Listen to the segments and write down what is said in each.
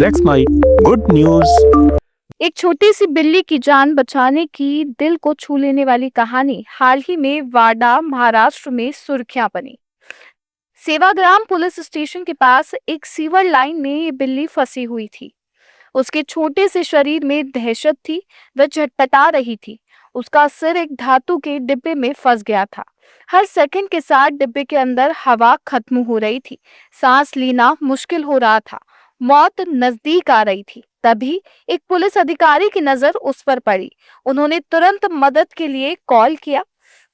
That's my good news. एक छोटी सी बिल्ली की जान बचाने की दिल को छू लेने वाली कहानी हाल ही में वाडा, महाराष्ट्र में सुर्खियां बनी। सेवाग्राम पुलिस स्टेशन के पास एक सीवर लाइन में ये बिल्ली फंसी हुई थी। उसके छोटे से शरीर में दहशत थी। वह झटपटा रही थी। उसका सिर एक धातु के डिब्बे में फंस गया था। हर सेकंड के साथ डिब्बे के अंदर हवा खत्म हो रही थी। सांस लेना मुश्किल हो रहा था। मौत नजदीक आ रही थी। तभी एक पुलिस अधिकारी की नजर उस पर पड़ी। उन्होंने तुरंत मदद के लिए कॉल किया।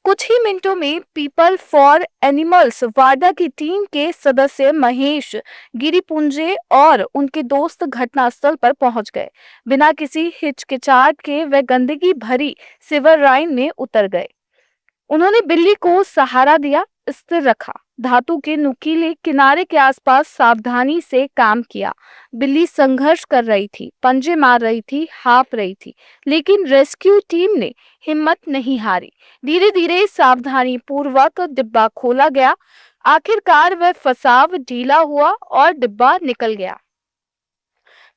कुछ ही मिनटों में पीपल फॉर एनिमल्स वाडा की टीम के सदस्य महेश गिरिपुंजे और उनके दोस्त घटनास्थल पर पहुंच गए। बिना किसी हिचकिचाहट के वे गंदगी भरी सिवर लाइन में उतर गए। उन्होंने बिल्ली को सहारा दिया, स्थिर रखा, धातु के नुकीले किनारे के आसपास सावधानी से काम किया। बिल्ली संघर्ष कर रही थी, पंजे मार रही थी, हाँफ रही थी, लेकिन रेस्क्यू टीम ने हिम्मत नहीं हारी। धीरे धीरे सावधानी पूर्वक डिब्बा खोला गया। आखिरकार वह फंसाव ढीला हुआ और डिब्बा निकल गया।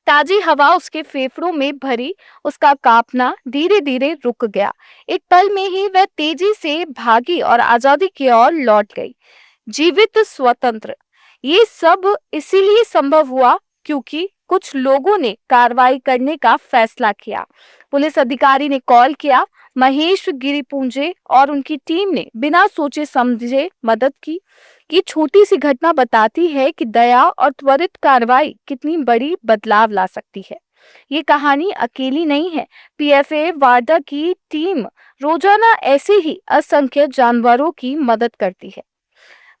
ताजी हवा उसके फेफड़ों में भरी। उसका कांपना धीरे धीरे रुक गया। एक पल में ही वह तेजी से भागी और आजादी की ओर लौट गई, जीवित, स्वतंत्र। ये सब इसीलिए संभव हुआ क्योंकि कुछ लोगों ने कार्रवाई करने का फैसला किया। पुलिस अधिकारी ने कॉल किया। महेश गिरिपुंजे और उनकी टीम ने बिना सोचे समझे मदद की। ये छोटी सी घटना बताती है कि दया और त्वरित कार्रवाई कितनी बड़ी बदलाव ला सकती है। ये कहानी अकेली नहीं है। पीएफए वाडा की टीम रोजाना ऐसे ही असंख्य जानवरों की मदद करती है।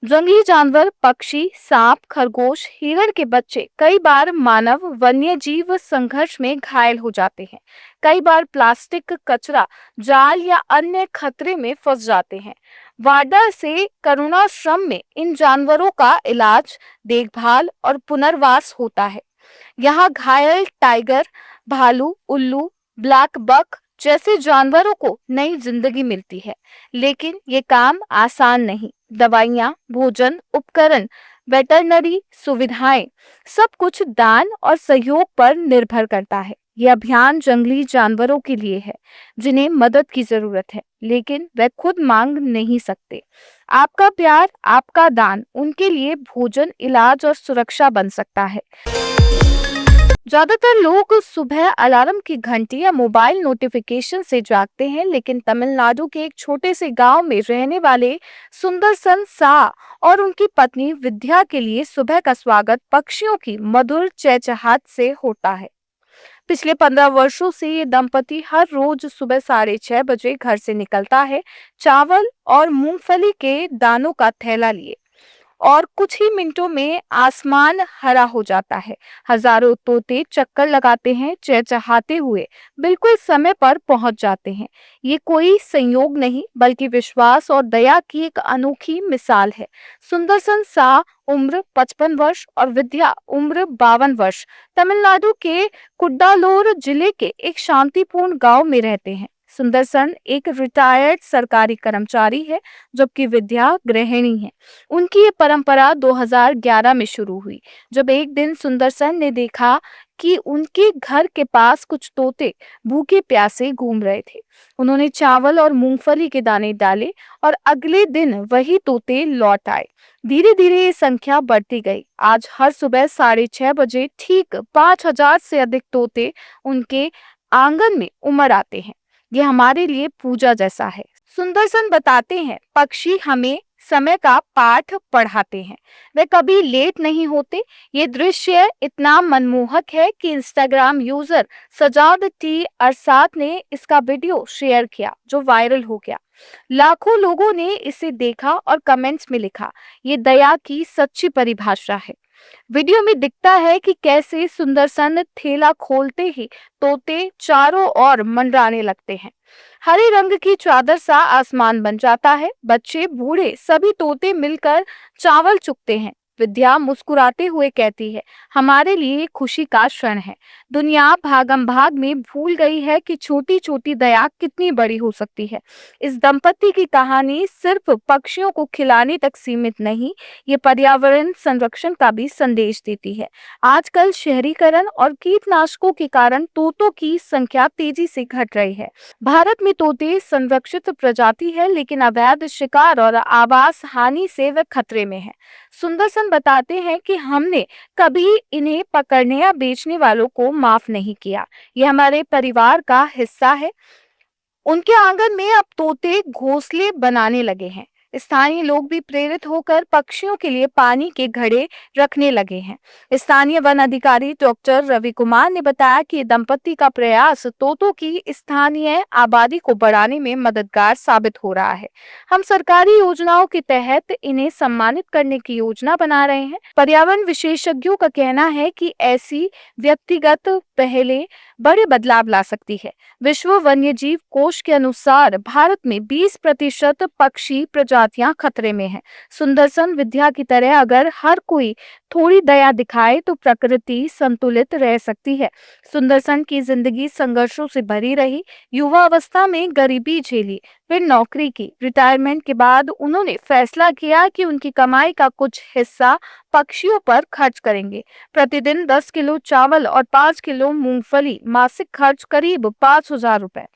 जंगली जानवर, पक्षी, सांप, खरगोश, हिरण के बच्चे कई बार मानव वन्य जीव संघर्ष में घायल हो जाते हैं। कई बार प्लास्टिक कचरा, जाल या अन्य खतरे में फंस जाते हैं। वाडा से करुणाश्रम में इन जानवरों का इलाज, देखभाल और पुनर्वास होता है। यहाँ घायल टाइगर, भालू, उल्लू, ब्लैक बक जैसे जानवरों को नई जिंदगी मिलती है। लेकिन ये काम आसान नहीं। दवाइयाँ, भोजन, उपकरण, वेटरनरी सुविधाएं, सब कुछ दान और सहयोग पर निर्भर करता है। यह अभियान जंगली जानवरों के लिए है जिन्हें मदद की जरूरत है, लेकिन वे खुद मांग नहीं सकते। आपका प्यार, आपका दान उनके लिए भोजन, इलाज और सुरक्षा बन सकता है। ज्यादातर लोग सुबह अलार्म की घंटी या मोबाइल नोटिफिकेशन से जागते हैं, लेकिन तमिलनाडु के एक छोटे से गांव में रहने वाले सुंदरसन सा और उनकी पत्नी विद्या के लिए सुबह का स्वागत पक्षियों की मधुर चहचहाट से होता है। पिछले 15 वर्षों से ये दंपति हर रोज सुबह 6:30 बजे घर से निकलता है, चावल और मूंगफली के दानों का थैला लिए, और कुछ ही मिनटों में आसमान हरा हो जाता है। हजारों तोते चक्कर लगाते हैं, चहचहाते हुए बिल्कुल समय पर पहुंच जाते हैं। ये कोई संयोग नहीं, बल्कि विश्वास और दया की एक अनोखी मिसाल है। सुंदरसन सा उम्र 55 वर्ष और विद्या उम्र 52 वर्ष तमिलनाडु के कुड्डालोर जिले के एक शांतिपूर्ण गांव में रहते हैं। सुंदरसन एक रिटायर्ड सरकारी कर्मचारी है, जबकि विद्या गृहिणी है। उनकी ये परंपरा 2011 में शुरू हुई, जब एक दिन सुंदरसन ने देखा कि उनके घर के पास कुछ तोते भूखे प्यासे घूम रहे थे। उन्होंने चावल और मूंगफली के दाने डाले और अगले दिन वही तोते लौट आए। धीरे धीरे ये संख्या बढ़ती गई। आज हर सुबह 6:30 बजे ठीक 5,000 से अधिक तोते उनके आंगन में उमड़ आते हैं। ये हमारे लिए पूजा जैसा है। सुंदरसन बताते हैं, पक्षी हमें समय का पाठ पढ़ाते हैं। वे कभी लेट नहीं होते। ये दृश्य इतना मनमोहक है कि इंस्टाग्राम यूजर सजाद टी अरसात ने इसका वीडियो शेयर किया, जो वायरल हो गया। लाखों लोगों ने इसे देखा और कमेंट्स में लिखा, ये दया की सच्ची परिभाषा है। वीडियो में दिखता है कि कैसे सुंदरसन थैला खोलते ही तोते चारों ओर मंडराने लगते हैं। हरे रंग की चादर सा आसमान बन जाता है। बच्चे, बूढ़े, सभी तोते मिलकर चावल चुगते हैं। विद्या मुस्कुराते हुए कहती है, हमारे लिए ये खुशी का क्षण है। दुनिया भागम भाग में भूल गई है कि छोटी छोटी दया कितनी बड़ी हो सकती है। इस दंपति की कहानी सिर्फ पक्षियों को खिलाने तक सीमित नहीं, ये पर्यावरण संरक्षण का भी संदेश देती है। आजकल शहरीकरण और कीटनाशकों के कारण तोतों की संख्या तेजी से घट रही है। भारत में तोते संरक्षित प्रजाति है, लेकिन अवैध शिकार और आवास हानि से वे खतरे में हैं। सुंदरसन बताते हैं कि हमने कभी इन्हें पकड़ने या बेचने वालों को माफ नहीं किया। ये हमारे परिवार का हिस्सा है। उनके आंगन में अब तोते घोंसले बनाने लगे हैं। स्थानीय लोग भी प्रेरित होकर पक्षियों के लिए पानी के घड़े रखने लगे हैं। स्थानीय वन अधिकारी डॉक्टर रवि कुमार ने बताया कि दंपति का प्रयास तोतों की स्थानीय आबादी को बढ़ाने में मददगार साबित हो रहा है। हम सरकारी योजनाओं के तहत इन्हें सम्मानित करने की योजना बना रहे हैं। पर्यावरण विशेषज्ञों का कहना है कि ऐसी व्यक्तिगत पहलें बड़े बदलाव ला सकती है। विश्व वन्यजीव कोष के अनुसार भारत में 20% पक्षी प्रजातियां खतरे में हैं। सुंदरसन विद्या की तरह अगर हर कोई थोड़ी दया दिखाए तो प्रकृति संतुलित रह सकती है। सुंदरसन की जिंदगी संघर्षों से भरी रही। युवा अवस्था में गरीबी झेली, फिर नौकरी की। रिटायरमेंट के बाद उन्होंने फैसला किया कि उनकी कमाई का कुछ हिस्सा पक्षियों पर खर्च करेंगे। प्रतिदिन 10 किलो चावल और 5 किलो मूंगफली, मासिक खर्च करीब 5,000 रुपए।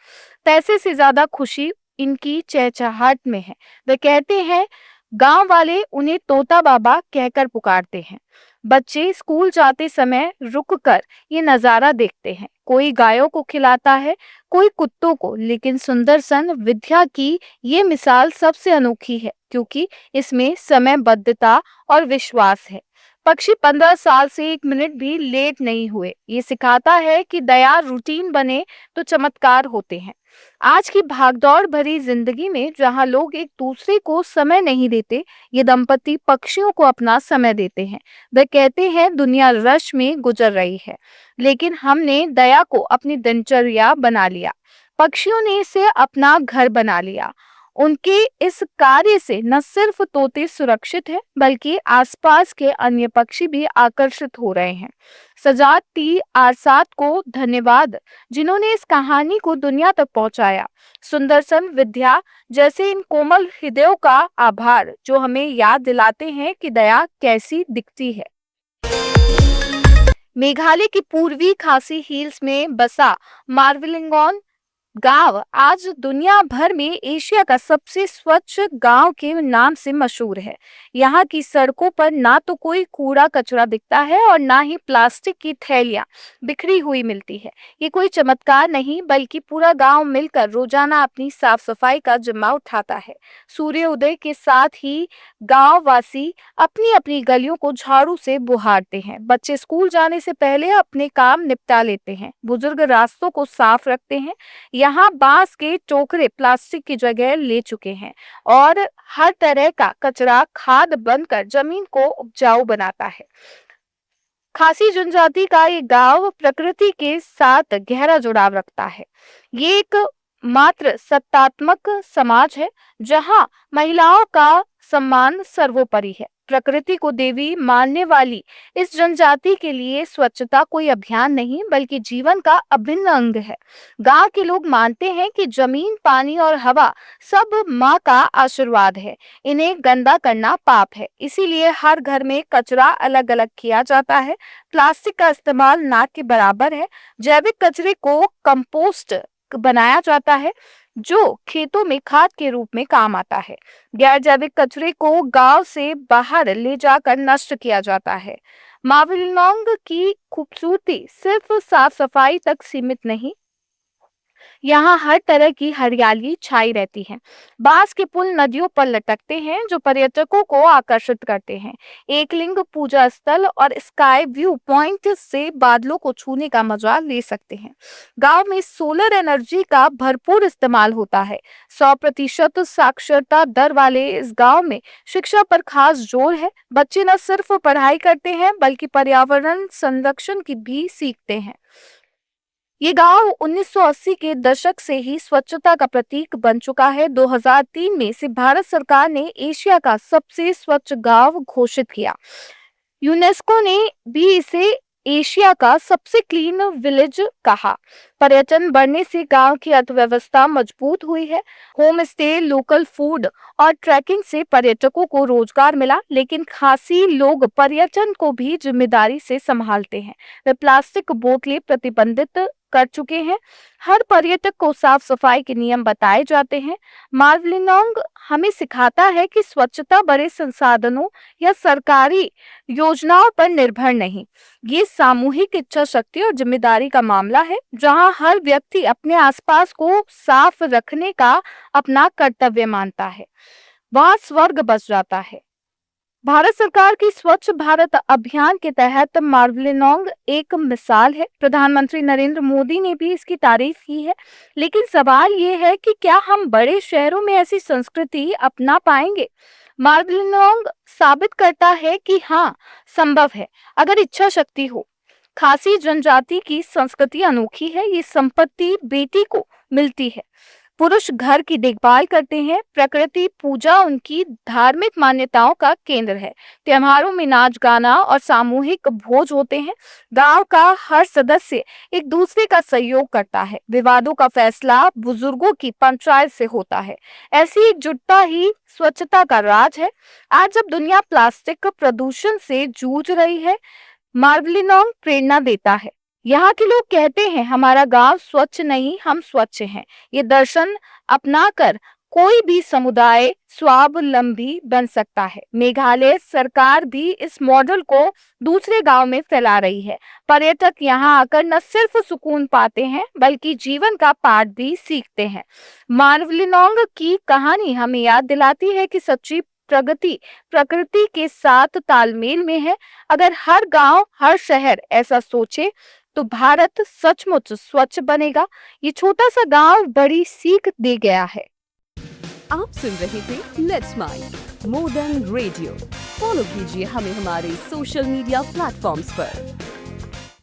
पैसे से ज्यादा खुशी इनकी चहचहाट में है। वे कहते हैं, गांव वाले उन्हें तोता बाबा कहकर पुकारते हैं। बच्चे स्कूल जाते समय रुककर ये नजारा देखते हैं। कोई गायों को खिलाता है, कोई कुत्तों को, लेकिन सुंदरसन विद्या की ये मिसाल सबसे अनोखी है, क्योंकि इसमें समयबद्धता और विश्वास है। पक्षी 15 साल से 1 मिनट भी लेट नहीं हुए। ये सिखाता है कि दया रूटीन बने तो चमत्कार होते हैं। आज की भागदौड़ भरी जिंदगी में जहां लोग एक दूसरे को समय नहीं देते, ये दंपति पक्षियों को अपना समय देते हैं। वे कहते हैं, दुनिया रश में गुजर रही है, लेकिन हमने दया को अपनी दिनचर्या बना लिया। पक्षियों ने इसे अपना घर बना लिया। उनके इस कार्य से न सिर्फ तोते सुरक्षित हैं, बल्कि आसपास के अन्य पक्षी भी आकर्षित हो रहे हैं। सजाद टी आरसाद को धन्यवाद, जिन्होंने इस कहानी को दुनिया तक पहुंचाया। सुंदरसन विद्या जैसे इन कोमल हृदयों का आभार, जो हमें याद दिलाते हैं कि दया कैसी दिखती है। मेघालय की पूर्वी खासी हिल्स में बसा मार्वेलिंगॉन गांव आज दुनिया भर में एशिया का सबसे स्वच्छ गांव के नाम से मशहूर है। यहाँ की सड़कों पर ना तो कोई कूड़ा कचरा दिखता है और ना ही प्लास्टिक की थैलियां बिखरी हुई मिलती है। ये कोई चमत्कार नहीं, बल्कि पूरा गांव मिलकर रोजाना अपनी साफ सफाई का जिम्मा उठाता है। सूर्योदय के साथ ही गांव वासी अपनी अपनी गलियों को झाड़ू से बुहारते हैं। बच्चे स्कूल जाने से पहले अपने काम निपटा लेते हैं। बुजुर्ग रास्तों को साफ रखते हैं। यहाँ बांस के टोकरे प्लास्टिक की जगह ले चुके हैं और हर तरह का कचरा खाद बनकर जमीन को उपजाऊ बनाता है। खासी जनजाति का ये गांव प्रकृति के साथ गहरा जुड़ाव रखता है। ये एक मात्र सत्तात्मक समाज है, जहां महिलाओं का सम्मान सर्वोपरि है। प्रकृति को देवी मानने वाली इस जनजाति के लिए स्वच्छता कोई अभियान नहीं, बल्कि जीवन का अभिन्न अंग है। गांव के लोग मानते हैं कि जमीन, पानी और हवा सब माँ का आशीर्वाद है। इन्हें गंदा करना पाप है, इसीलिए हर घर में कचरा अलग अलग किया जाता है। प्लास्टिक का इस्तेमाल ना के बराबर है। जैविक कचरे को कंपोस्ट बनाया जाता है, जो खेतों में खाद के रूप में काम आता है। गैर जैविक कचरे को गांव से बाहर ले जाकर नष्ट किया जाता है। मावलिनोंग की खूबसूरती सिर्फ साफ सफाई तक सीमित नहीं, यहाँ हर तरह की हरियाली छाई रहती है। बांस के पुल नदियों पर लटकते हैं, जो पर्यटकों को आकर्षित करते हैं। एकलिंग पूजा स्थल और स्काई व्यू पॉइंट से बादलों को छूने का मजा ले सकते हैं। गांव में सोलर एनर्जी का भरपूर इस्तेमाल होता है। 100% साक्षरता दर वाले इस गांव में शिक्षा पर खास जोर है। बच्चे न सिर्फ पढ़ाई करते हैं, बल्कि पर्यावरण संरक्षण की भी सीखते हैं। ये गांव 1980 के दशक से ही स्वच्छता का प्रतीक बन चुका है। 2003 में इसे भारत सरकार ने एशिया का सबसे स्वच्छ गांव घोषित किया। यूनेस्को ने भी इसे एशिया का सबसे क्लीन विलेज कहा। पर्यटन बढ़ने से गांव की अर्थव्यवस्था मजबूत हुई है। होम स्टे, लोकल फूड और ट्रैकिंग से पर्यटकों को रोजगार मिला, लेकिन खासी लोग पर्यटन को भी जिम्मेदारी से संभालते हैं। वे प्लास्टिक बोतलें प्रतिबंधित कर चुके हैं। हर पर्यटक को साफ सफाई के नियम बताए जाते हैं। मावलिनोंग हमें सिखाता है कि स्वच्छता बड़े संसाधनों या सरकारी योजनाओं पर निर्भर नहीं, ये सामूहिक इच्छा शक्ति और जिम्मेदारी का मामला है। जहां हर व्यक्ति अपने आसपास को साफ रखने का अपना कर्तव्य मानता है, वहां स्वर्ग बस जाता है। भारत सरकार की स्वच्छ भारत अभियान के तहत मावलिनोंग एक मिसाल है। प्रधानमंत्री नरेंद्र मोदी ने भी इसकी तारीफ की है। लेकिन सवाल ये है कि क्या हम बड़े शहरों में ऐसी संस्कृति अपना पाएंगे? मावलिनोंग साबित करता है कि हाँ, संभव है, अगर इच्छा शक्ति हो। खासी जनजाति की संस्कृति अनोखी है। ये संपत्ति बेटी को मिलती है। पुरुष घर की देखभाल करते हैं। प्रकृति पूजा उनकी धार्मिक मान्यताओं का केंद्र है। त्योहारों में नाच गाना और सामूहिक भोज होते हैं। गांव का हर सदस्य एक दूसरे का सहयोग करता है। विवादों का फैसला बुजुर्गों की पंचायत से होता है। ऐसी एकजुटता ही स्वच्छता का राज है। आज जब दुनिया प्लास्टिक प्रदूषण से जूझ रही है, मावलिनोंग प्रेरणा देता है। यहाँ के लोग कहते हैं, हमारा गांव स्वच्छ नहीं, हम स्वच्छ हैं। ये दर्शन अपनाकर कोई भी समुदाय स्वावलंबी बन सकता है। मेघालय सरकार भी इस मॉडल को दूसरे गांव में फैला रही है। पर्यटक यहाँ आकर न सिर्फ सुकून पाते हैं, बल्कि जीवन का पाठ भी सीखते हैं। मावलिनोंग की कहानी हमें याद दिलाती है कि सच्ची प्रगति प्रकृति के साथ तालमेल में है। अगर हर गांव, हर शहर ऐसा सोचे तो भारत सचमुच स्वच्छ बनेगा। ये छोटा सा गांव बड़ी सीख दे गया है। आप सुन रहे थे let's mind more than radio. Follow कीजिए हमें हमारे सोशल मीडिया प्लेटफॉर्म्स पर।